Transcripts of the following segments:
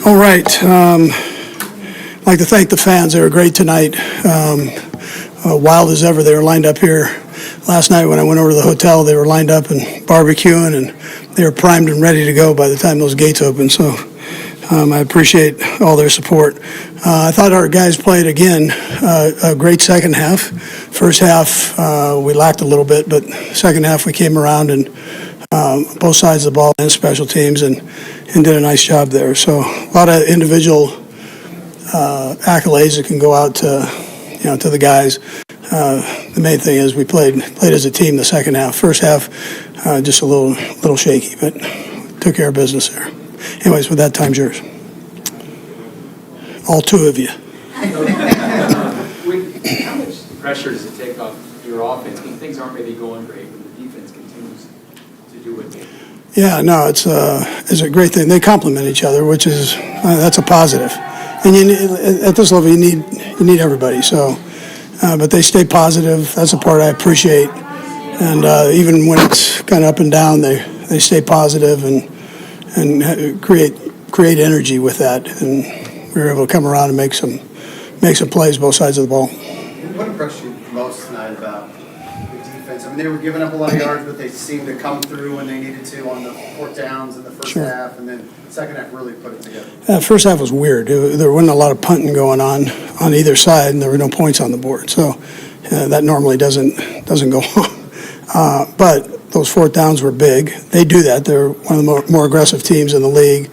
All right. I'd like to thank the fans. They were great tonight. Wild as ever. They were lined up here last night when I went over to the hotel. They were lined up and barbecuing, and they were primed and ready to go by the time those gates opened. So I appreciate all their support. I thought our guys played, again, a great second half. First half, we lacked a little bit, but second half we came around and both sides of the ball and special teams and did a nice job there. So a lot of individual accolades that can go out to the guys. The main thing is we played as a team the second half. First half, just a little shaky, but took care of business there. Anyways, with that, time's yours. All two of you. How much pressure does it take off your offense when things aren't maybe going great, when the defense continues to do what they do? Yeah, no, it's a great thing. They complement each other, which is that's a positive. And at this level, you need everybody. So, but they stay positive. That's the part I appreciate. And even when it's kind of up and down, they stay positive and create energy with that. And we were able to come around and make some plays both sides of the ball. What impressed you most tonight about the defense? I mean, they were giving up a lot of yards, but they seemed to come through when they needed to on the fourth downs in the first half, and then second half really put it together. First half was weird. There wasn't a lot of punting going on either side, and there were no points on the board. So that normally doesn't go on. But those fourth downs were big. They do that. They're one of the more aggressive teams in the league,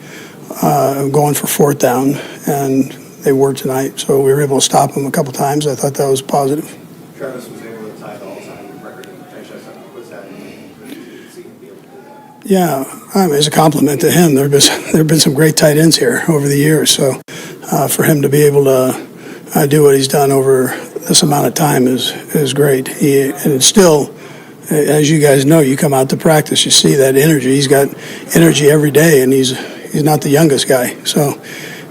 going for fourth down, and they were tonight. So we were able to stop them a couple times. I thought that was positive. Travis was able to tie the all-time record in franchise. Was that to see him be able to do that? Yeah, I mean, it's a compliment to him. There have been some great tight ends here over the years. So for him to be able to do what he's done over this amount of time is great. And still, as you guys know, you come out to practice, you see that energy. He's got energy every day, and he's not the youngest guy. So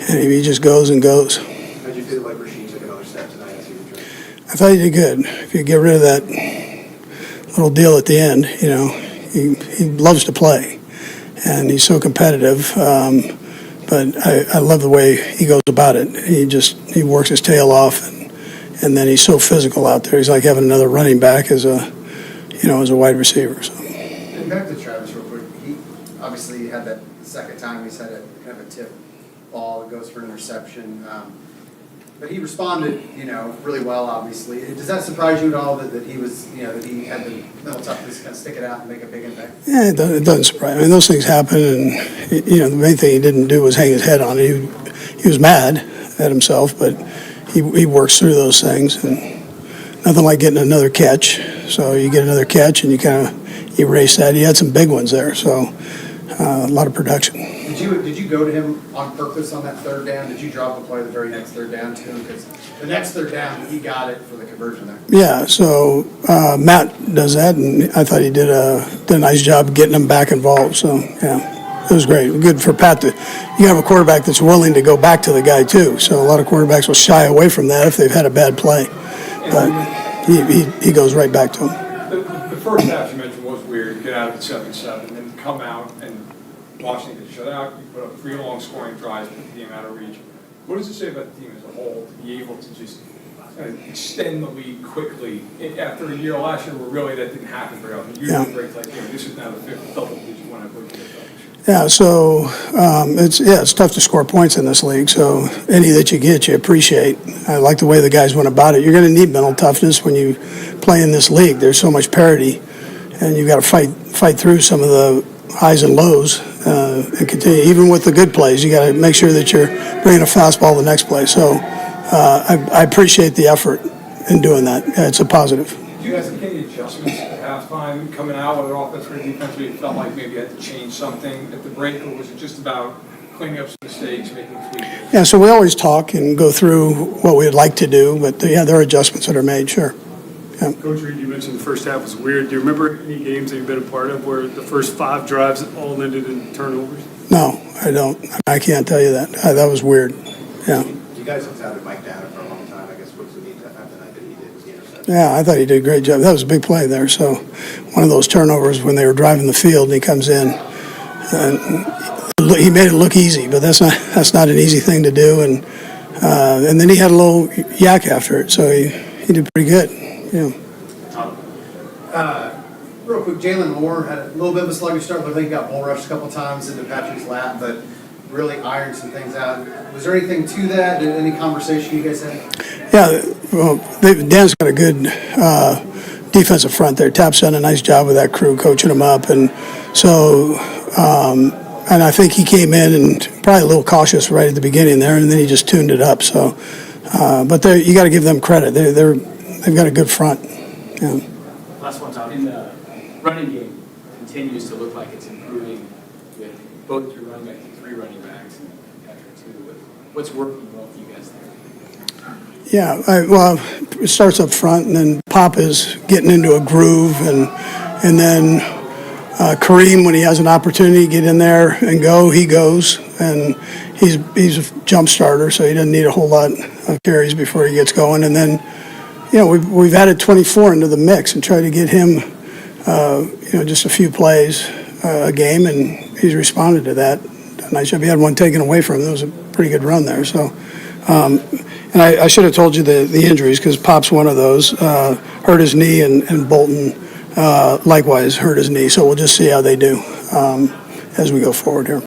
he just goes and goes. How did you feel like Reid took another step tonight as he was training? I thought he did good. If you get rid of that little deal at the end, he loves to play, and he's so competitive. But I love the way he goes about it. He works his tail off, and then he's so physical out there. He's like having another running back as a wide receiver. So. And back to Travis real quick. He obviously had that second time he's had a kind of a tip ball that goes for an interception. But he responded, really well, obviously. Does that surprise you at all that he was, that he had the mental toughness to kind of stick it out and make a big impact? Yeah, it doesn't surprise me. I mean, those things happen, and, the main thing he didn't do was hang his head on it. He was mad at himself, but he works through those things, and nothing like getting another catch. So you get another catch, and you kind of erase that. He had some big ones there, so a lot of production. Did you go to him on purpose on that third down? Did you drop the play the very next third down to him? Because the next third down, he got it for the conversion there. Yeah, so Matt does that, and I thought he did a nice job getting him back involved. So, yeah, it was great. Good for Pat. You have a quarterback that's willing to go back to the guy, too. So a lot of quarterbacks will shy away from that if they've had a bad play. But he goes right back to him. The first half you mentioned was weird. Get out of it 7-7, then come out and Washington get shut out. You put up 3 long scoring drives, put the game out of reach. What does it say about the team as a whole to be able to just extend the lead quickly after a year last year where really that didn't happen very often? You did great like this is now the 5th double-digit one I put together. Yeah, so it's tough to score points in this league. So any that you get, you appreciate. I like the way the guys went about it. You're going to need mental toughness when you play in this league. There's so much parity, and you've got to fight through some of the highs and lows and continue. Even with the good plays, you got to make sure that you're bringing a fastball the next play. So I appreciate the effort in doing that. Yeah, it's a positive. Do you guys make any adjustments at halftime coming out, whether offense or defense, where you felt like maybe you had to change something at the break, or was it just about cleaning up some mistakes, making tweaks? Yeah, so we always talk and go through what we'd like to do, but there are adjustments that are made, sure. Yeah. Coach Reid, you mentioned the first half was weird. Do you remember any games that you've been a part of where the first 5 drives all ended in turnovers? No, I don't. I can't tell you that. That was weird. Yeah. You guys have touted Mike down for a long time. I guess what's the need to have the night that he did was the interception? Yeah, I thought he did a great job. That was a big play there. So one of those turnovers when they were driving the field and he comes in. And he made it look easy, but that's not an easy thing to do. And then he had a little yak after it, so he did pretty good. Yeah. Real quick, Jalen Moore had a little bit of a sluggish start, but I think he got bull rushed a couple times into Patrick's lap, but really ironed some things out. Was there anything to that? Any conversation you guys had? Yeah, well, Dan's got a good defensive front there. Tap's done a nice job with that crew, coaching them up, and so and I think he came in and probably a little cautious right at the beginning there, and then he just tuned it up. So, but you got to give them credit. They've got a good front. Yeah. Last one, Tom. In the running game continues to look like it's improving with both your running back and 3 running backs and Patrick too. What's working well for you guys there? Yeah, well, it starts up front, and then Pop is getting into a groove, and then Kareem, when he has an opportunity to get in there and go, he goes, and he's a jump starter, so he doesn't need a whole lot of carries before he gets going. And then, we've added 24 into the mix and tried to get him, just a few plays a game, and he's responded to that. Nice job. He had one taken away from him. It was a pretty good run there. So, and I should have told you the injuries, because Pop's one of those. Hurt his knee, and Bolton likewise hurt his knee. So we'll just see how they do as we go forward here.